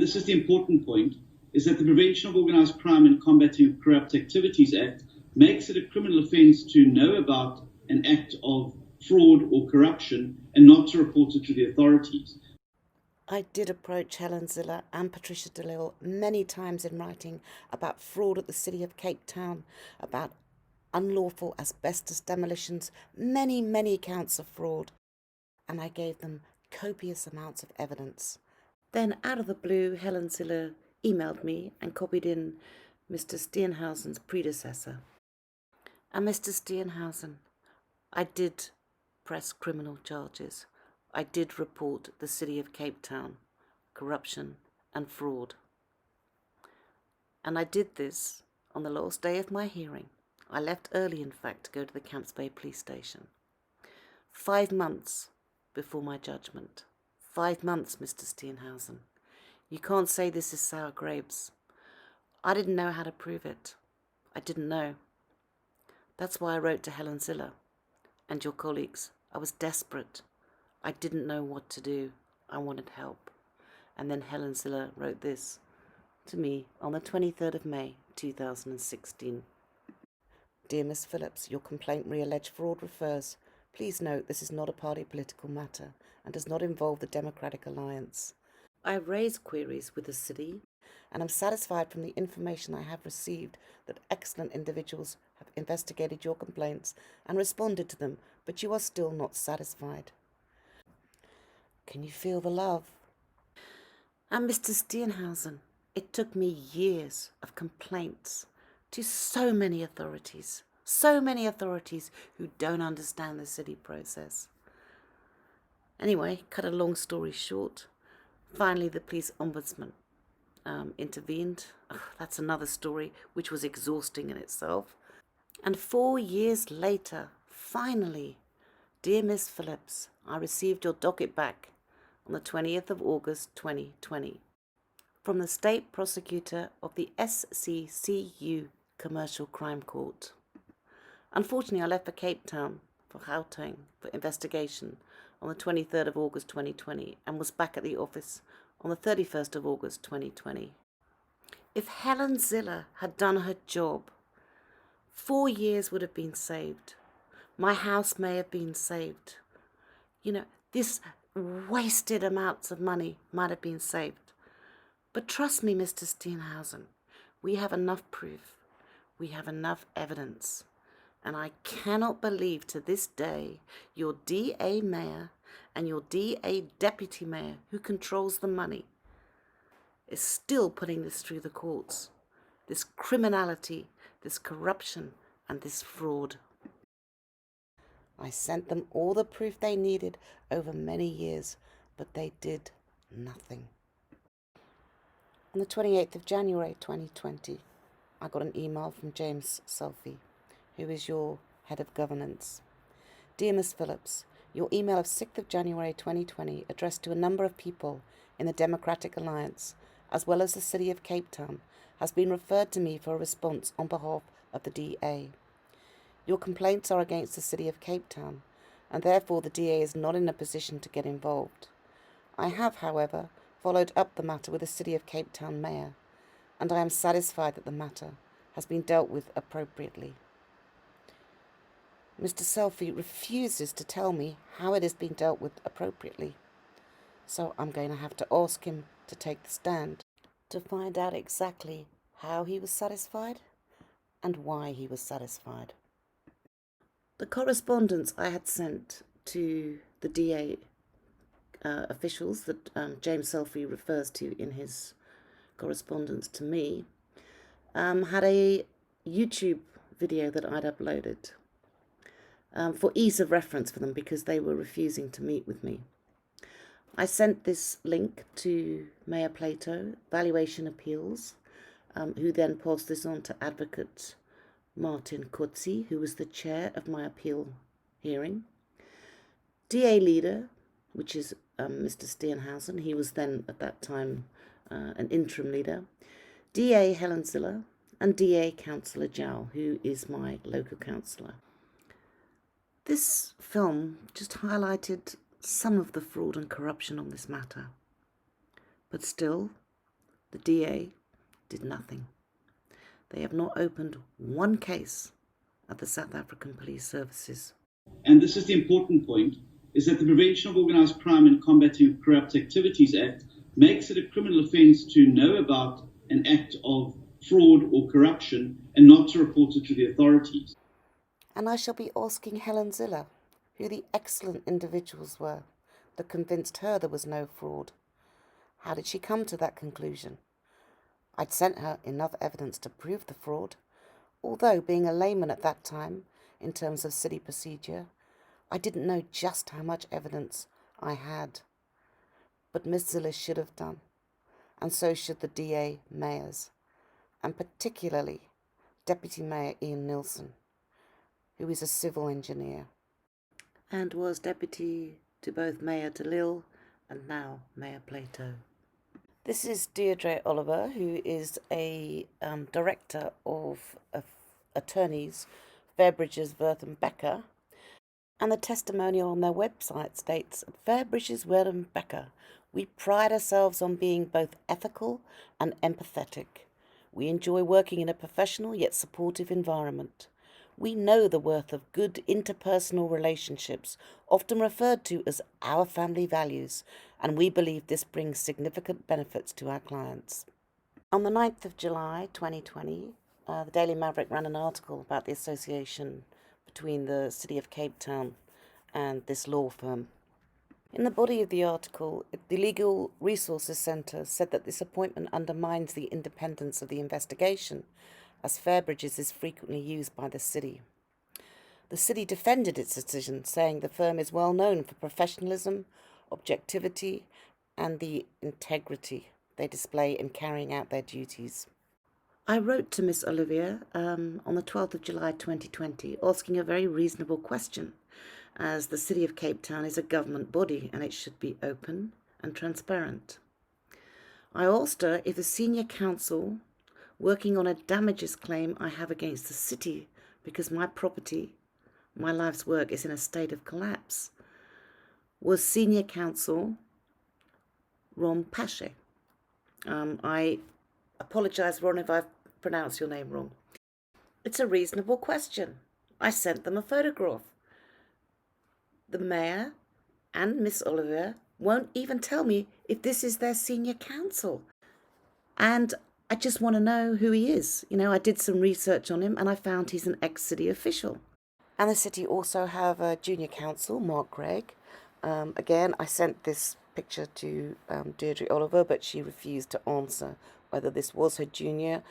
this is the important point, is that the Prevention of Organised Crime and Combating Corrupt Activities Act makes it a criminal offence to know about an act of fraud or corruption and not to report it to the authorities. I did approach Helen Ziller and Patricia DeLille many times in writing about fraud at the City of Cape Town, about unlawful asbestos demolitions, many counts of fraud, and I gave them copious amounts of evidence. Then, out of the blue, Helen Ziller emailed me and copied in Mr. Steenhuysen's predecessor. And Mr. Steenhuysen, I did press criminal charges. I did report the City of Cape Town, corruption and fraud. And I did this on the last day of my hearing. I left early, in fact, to go to the Camps Bay police station. 5 months before my judgment. 5 months, Mr. Steenhuysen. You can't say this is sour grapes. I didn't know how to prove it. I didn't know. That's why I wrote to Helen Ziller and your colleagues. I was desperate. I didn't know what to do. I wanted help. And then Helen Ziller wrote this to me on the 23rd of May, 2016. Dear Miss Phillips, your complaint re-alleged fraud refers. Please note this is not a party political matter and does not involve the Democratic Alliance. I have raised queries with the city and am satisfied from the information I have received that excellent individuals have investigated your complaints and responded to them, but you are still not satisfied. Can you feel the love? And Mr. Steenhuysen, it took me years of complaints to so many authorities who don't understand the city process. Anyway, cut a long story short, finally the police ombudsman intervened. That's another story which was exhausting in itself. And 4 years later, finally, dear Miss Phillips, I received your docket back on the 20th of August 2020 from the State Prosecutor of the SCCU Commercial Crime Court. Unfortunately, I left for Cape Town, for Gauteng, for investigation on the 23rd of August 2020 and was back at the office on the 31st of August 2020. If Helen Ziller had done her job, 4 years would have been saved. My house may have been saved. This wasted amounts of money might have been saved. But trust me, Mr. Steenhuysen, we have enough proof. We have enough evidence. And I cannot believe to this day your DA mayor and your DA deputy mayor, who controls the money, is still putting this through the courts. This criminality, this corruption, and this fraud. I sent them all the proof they needed over many years, but they did nothing. On the 28th of January 2020, I got an email from James Selfie, who is your head of governance. Dear Miss Phillips, your email of 6th of January 2020, addressed to a number of people in the Democratic Alliance, as well as the City of Cape Town, has been referred to me for a response on behalf of the DA. Your complaints are against the City of Cape Town, and therefore the DA is not in a position to get involved. I have, however, followed up the matter with the City of Cape Town Mayor, and I am satisfied that the matter has been dealt with appropriately. Mr. Selfie refuses to tell me how it has been dealt with appropriately, so I'm going to have to ask him to take the stand to find out exactly how he was satisfied and why he was satisfied. The correspondence I had sent to the DA officials that James Selfie refers to in his correspondence to me had a YouTube video that I'd uploaded for ease of reference for them because they were refusing to meet with me. I sent this link to Mayor Plato, Valuation Appeals, who then passed this on to Advocate Martin Kotzi, who was the chair of my appeal hearing. DA leader, which is Mr. Steenhuysen, he was then at that time an interim leader. DA Helen Ziller and DA Councillor Jow, who is my local councillor. This film just highlighted some of the fraud and corruption on this matter. But still, The DA did nothing. They have not opened one case at the South African Police Services. And this is the important point, is that the Prevention of Organised Crime and Combating Corrupt Activities Act makes it a criminal offence to know about an act of fraud or corruption and not to report it to the authorities. And I shall be asking Helen Ziller who the excellent individuals were that convinced her there was no fraud. How did she come to that conclusion? I'd sent her enough evidence to prove the fraud, although being a layman at that time, in terms of city procedure, I didn't know just how much evidence I had. But Miss Ziller should have done, and so should the DA mayors, and particularly Deputy Mayor Ian Nilsson, who is a civil engineer, and was deputy to both Mayor DeLille and now Mayor Plato. This is Deirdre Oliver, who is a director of attorneys, Fairbridges, Worth and Becker, and the testimonial on their website states, Fairbridges, Worth and Becker, we pride ourselves on being both ethical and empathetic. We enjoy working in a professional yet supportive environment. We know the worth of good interpersonal relationships, often referred to as our family values, and we believe this brings significant benefits to our clients. On the 9th of July 2020, the Daily Maverick ran an article about the association between the City of Cape Town and this law firm. In the body of the article, the Legal Resources Centre said that this appointment undermines the independence of the investigation, as Fairbridges is frequently used by the city. The city defended its decision, saying the firm is well known for professionalism, objectivity, and the integrity they display in carrying out their duties. I wrote to Miss Olivier on the 12th of July 2020, asking a very reasonable question, as the City of Cape Town is a government body and it should be open and transparent. I asked her if a senior counsel working on a damages claim I have against the city because my property, my life's work, is in a state of collapse, was senior counsel Ron Pache. I apologise, Ron, if I've pronounced your name wrong. It's a reasonable question. I sent them a photograph. The mayor and Miss Oliver won't even tell me if this is their senior counsel. And I just want to know who he is. You know, I did some research on him and I found he's an ex-city official. And the city also have a junior counsel, Mark Gregg. Again, I sent this picture to Deirdre Oliver, but she refused to answer whether this was her junior.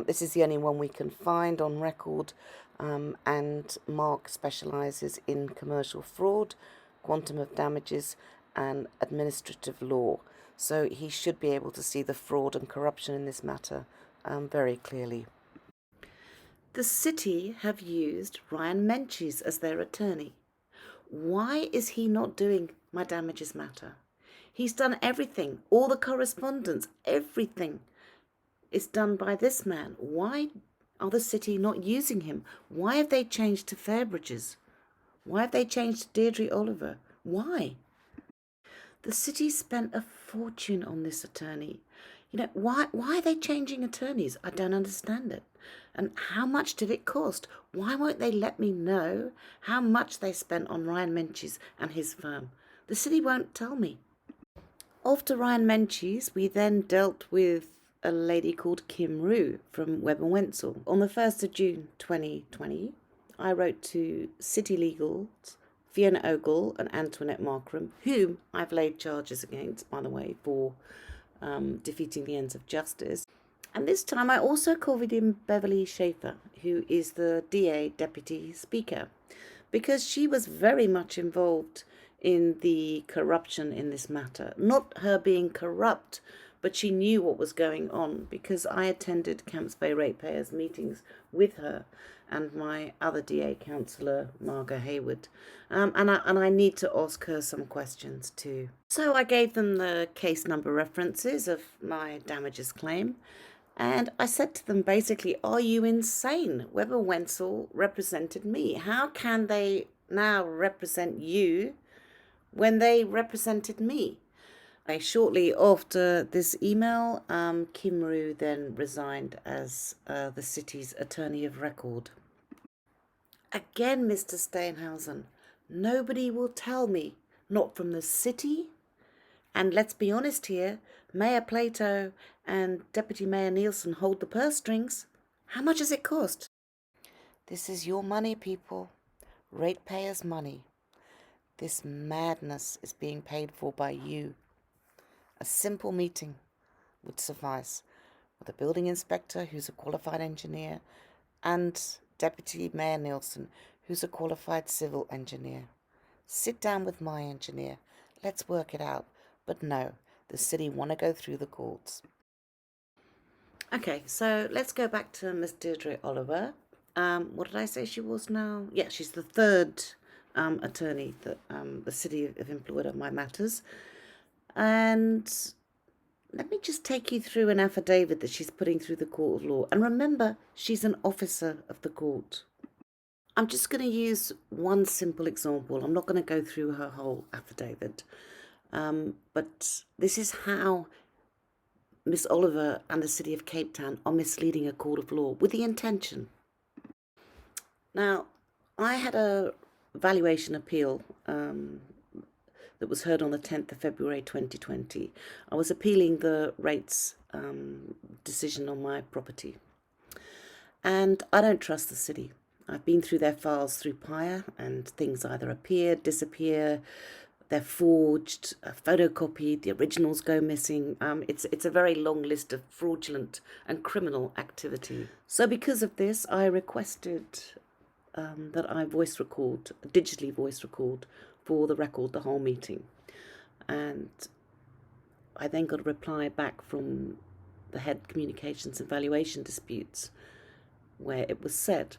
This is the only one we can find on record, and Mark specialises in commercial fraud, quantum of damages, and administrative law. So he should be able to see the fraud and corruption in this matter very clearly. The city have used Ryan Menchies as their attorney. Why is he not doing my damages matter? He's done everything, all the correspondence, everything is done by this man. Why are the city not using him? Why have they changed to Fairbridges? Why have they changed to Deirdre Oliver? Why? The city spent a fortune on this attorney. You know, why are they changing attorneys? I don't understand it. And how much did it cost? Why won't they let me know how much they spent on Ryan Menchies and his firm? The city won't tell me. After Ryan Menchies, we then dealt with a lady called Kim Rue from Webb and Wenzel. On the 1st of June 2020, I wrote to City Legals, Fiona Ogle and Antoinette Markram, whom I've laid charges against, by the way, for defeating the ends of justice. And this time I also copied in Beverly Schaefer, who is the DA Deputy Speaker, because she was very much involved in the corruption in this matter. Not her being corrupt, but she knew what was going on, because I attended Camps Bay ratepayers meetings with her and my other DA councillor, Margot Hayward. And I need to ask her some questions too. So I gave them the case number references of my damages claim, and I said to them basically, are you insane? Webber Wenzel represented me. How can they now represent you when they represented me? Shortly after this email, Kim Roo then resigned as the city's attorney of record. Again, Mr. Steenhausen, nobody will tell me, not from the city. And let's be honest here, Mayor Plato and Deputy Mayor Nielsen hold the purse strings. How much does it cost? This is your money, people. Ratepayers' money. This madness is being paid for by you. A simple meeting would suffice with a building inspector who's a qualified engineer and Deputy Mayor Nielsen, who's a qualified civil engineer. Sit down with my engineer. Let's work it out. But no, the city want to go through the courts. Okay, so let's go back to Miss Deirdre Oliver. What did I say she was now? Yeah, she's the third attorney that the city have employed on my matters. And let me just take you through an affidavit that she's putting through the court of law. And remember, she's an officer of the court. I'm just going to use one simple example. I'm not going to go through her whole affidavit. But this is how Miss Oliver and the city of Cape Town are misleading a court of law with the intention. Now, I had a valuation appeal that was heard on the 10th of February 2020. I was appealing the rates decision on my property. And I don't trust the city. I've been through their files through PIA, and things either appear, disappear, they're forged, photocopied, the originals go missing. It's a very long list of fraudulent and criminal activity. So because of this, I requested that I digitally voice record for the record the whole meeting. And I then got a reply back from the head communications and valuation disputes, where it was said,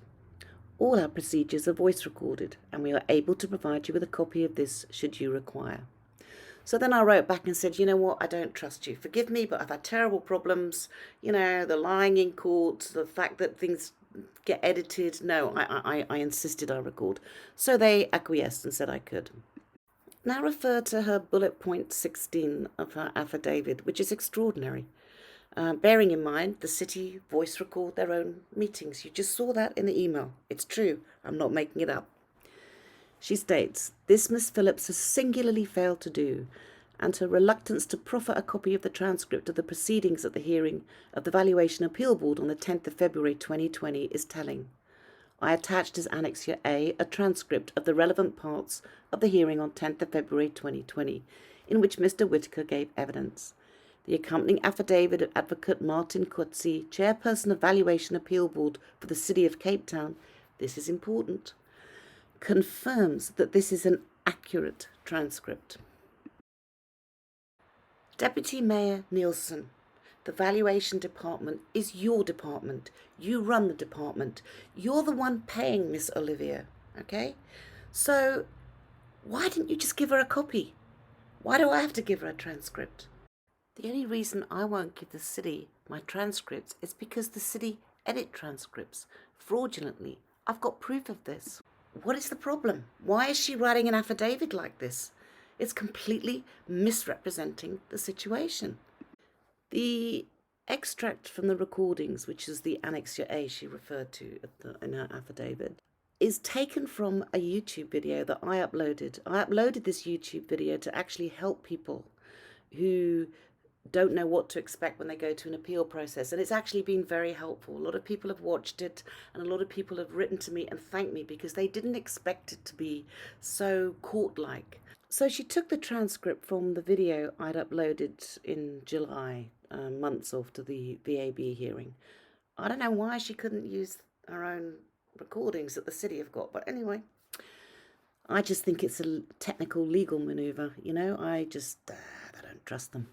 all our procedures are voice recorded and we are able to provide you with a copy of this should you require. So then I wrote back and said, you know what, I don't trust you. Forgive me, but I've had terrible problems. You know, the lying in court, the fact that things get edited. No, I insisted I record. So they acquiesced and said I could. Now refer to her bullet point 16 of her affidavit, which is extraordinary. Bearing in mind, the city voice record their own meetings. You just saw that in the email. It's true. I'm not making it up. She states, this Miss Phillips has singularly failed to do, and her reluctance to proffer a copy of the transcript of the proceedings at the hearing of the Valuation Appeal Board on the 10th of February 2020 is telling. I attached as Annexure A a transcript of the relevant parts of the hearing on 10th of February 2020, in which Mr. Whitaker gave evidence. The accompanying affidavit of Advocate Martin Coetzee, Chairperson of Valuation Appeal Board for the City of Cape Town, this is important, confirms that this is an accurate transcript. Deputy Mayor Nielsen, the valuation department is your department. You run the department. You're the one paying Miss Olivia, okay? So why didn't you just give her a copy? Why do I have to give her a transcript? The only reason I won't give the city my transcripts is because the city edit transcripts fraudulently. I've got proof of this. What is the problem? Why is she writing an affidavit like this? It's completely misrepresenting the situation. The extract from the recordings, which is the Annexure A she referred to in her affidavit, is taken from a YouTube video that I uploaded. I uploaded this YouTube video to actually help people who don't know what to expect when they go to an appeal process, and it's actually been very helpful. A lot of people have watched it, and a lot of people have written to me and thanked me because they didn't expect it to be so court-like. So she took the transcript from the video I'd uploaded in July, months after the VAB hearing. I don't know why she couldn't use her own recordings that the city have got, but anyway, I just think it's a technical legal maneuver, you know. I don't trust them.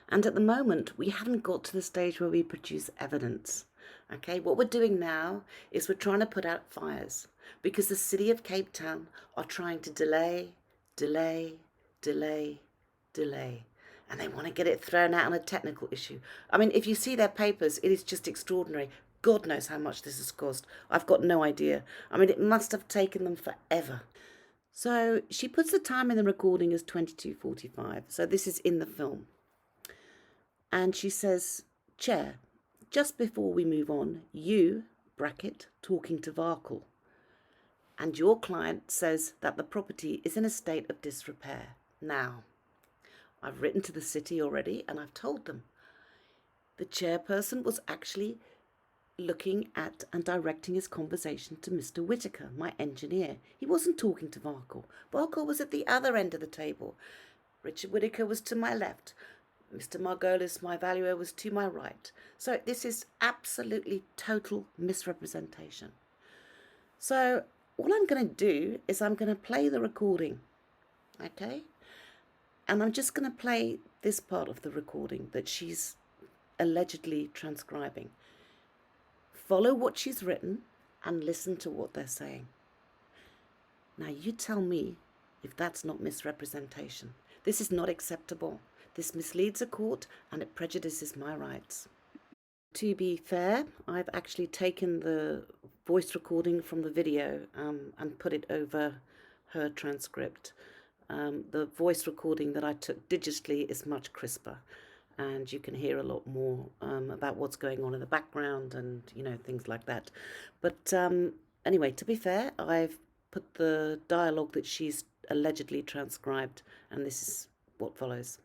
And at the moment, we haven't got to the stage where we produce evidence. Okay, what we're doing now is we're trying to put out fires because the city of Cape Town are trying to delay, and they want to get it thrown out on a technical issue. I mean, if you see their papers, it is just extraordinary. God knows how much this has cost. I've got no idea. I mean, it must have taken them forever. So she puts the time in the recording as 22:45. So this is in the film. And she says, Chair, just before we move on, you, bracket, talking to Varkle, and your client says that the property is in a state of disrepair. Now, I've written to the city already and I've told them. The chairperson was actually looking at and directing his conversation to Mr. Whitaker, my engineer. He wasn't talking to Varkle. Varkle was at the other end of the table. Richard Whitaker was to my left. Mr. Margolis, my valuer, was to my right. So this is absolutely total misrepresentation. So all I'm going to do is I'm going to play the recording, okay? And I'm just going to play this part of the recording that she's allegedly transcribing. Follow what she's written and listen to what they're saying. Now you tell me if that's not misrepresentation. This is not acceptable. This misleads a court and it prejudices my rights. To be fair, I've actually taken the voice recording from the video and put it over her transcript. The voice recording that I took digitally is much crisper, and you can hear a lot more about what's going on in the background and, you know, things like that. But anyway, to be fair, I've put the dialogue that she's allegedly transcribed, and this is what follows.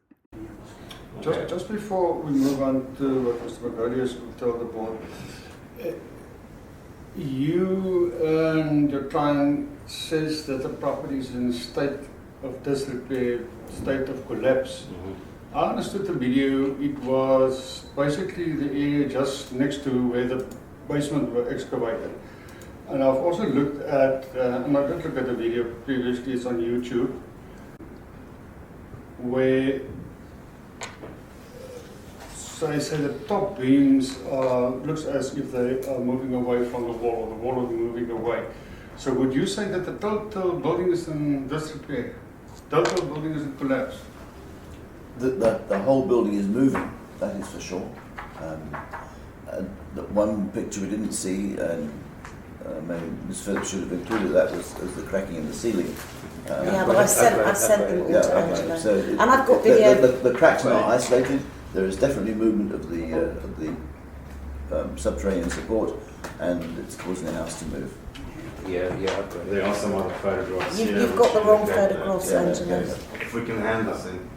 Just before we move on to what Mr. Margolis will tell the board, you and your client says that the property is in a state of disrepair, state of collapse. I understood the video, it was basically the area just next to where the basement were excavated. And I've also looked at, and I did look at the video previously, it's on YouTube, where so I say the top beams looks as if they are moving away from the wall, or the wall is moving away. So would you say that the total building is in disrepair? Total building is in collapse? The whole building is moving, that is for sure. The one picture we didn't see, and maybe Ms. Phillips should have included that, was the cracking in the ceiling. Yeah, but I've sent them all to Angela. So and I've got video. The cracks are not isolated. There is definitely movement of the subterranean support, and it's causing the house to move. Yeah, there are some other photographs. You've got the wrong photographs, Angela. If we can hand us in.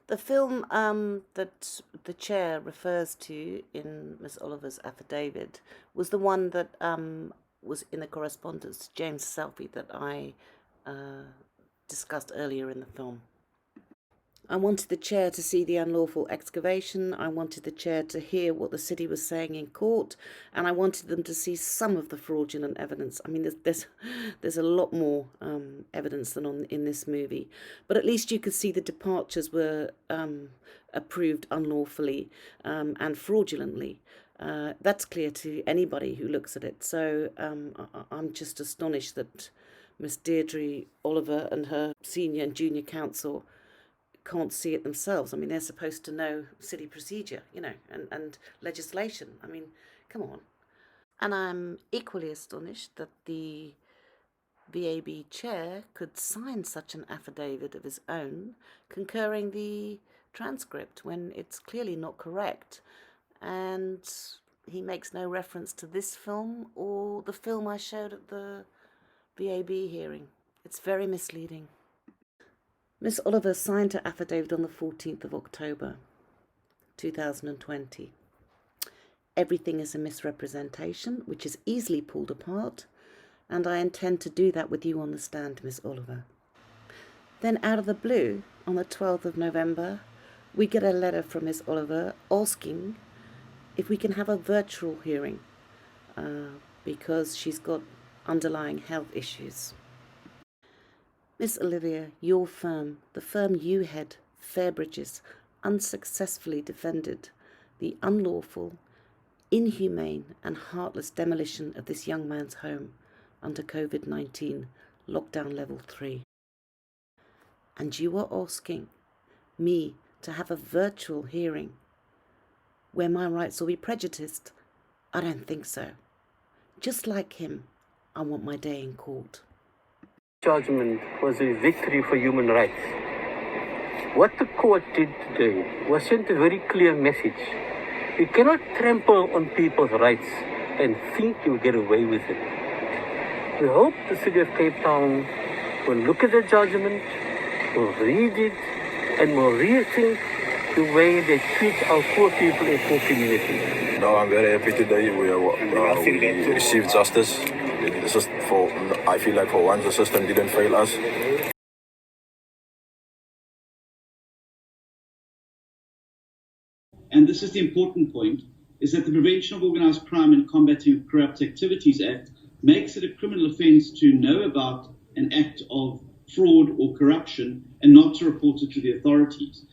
The film that the chair refers to in Miss Oliver's affidavit was the one that was in the correspondence, James' selfie, that I discussed earlier in the film. I wanted the chair to see the unlawful excavation, I wanted the chair to hear what the city was saying in court, and I wanted them to see some of the fraudulent evidence. I mean, there's a lot more evidence than in this movie, but at least you could see the departures were approved unlawfully and fraudulently. That's clear to anybody who looks at it. So I'm just astonished that Miss Deirdre Oliver and her senior and junior counsel can't see it themselves. I mean, they're supposed to know city procedure, you know, and legislation. I mean, come on. And I'm equally astonished that the VAB chair could sign such an affidavit of his own, concurring the transcript when it's clearly not correct. And he makes no reference to this film or the film I showed at the VAB hearing. It's very misleading. Miss Oliver signed her affidavit on the 14th of October, 2020. Everything is a misrepresentation, which is easily pulled apart, and I intend to do that with you on the stand, Miss Oliver. Then out of the blue, on the 12th of November, we get a letter from Miss Oliver asking if we can have a virtual hearing because she's got underlying health issues. Miss Olivia, your firm, the firm you head, Fairbridges, unsuccessfully defended the unlawful, inhumane and heartless demolition of this young man's home under COVID-19 lockdown level 3. And you are asking me to have a virtual hearing where my rights will be prejudiced? I don't think so. Just like him, I want my day in court. Judgment was a victory for human rights. What the court did today was sent a very clear message. You cannot trample on people's rights and think you'll get away with it. We hope the City of Cape Town will look at the judgment, will read it, and will rethink the way they treat our poor people and poor communities. No, I'm very happy today. We received justice. I feel like for once the system didn't fail us. And this is the important point, is that the Prevention of Organised Crime and Combating Corrupt Activities Act makes it a criminal offence to know about an act of fraud or corruption and not to report it to the authorities.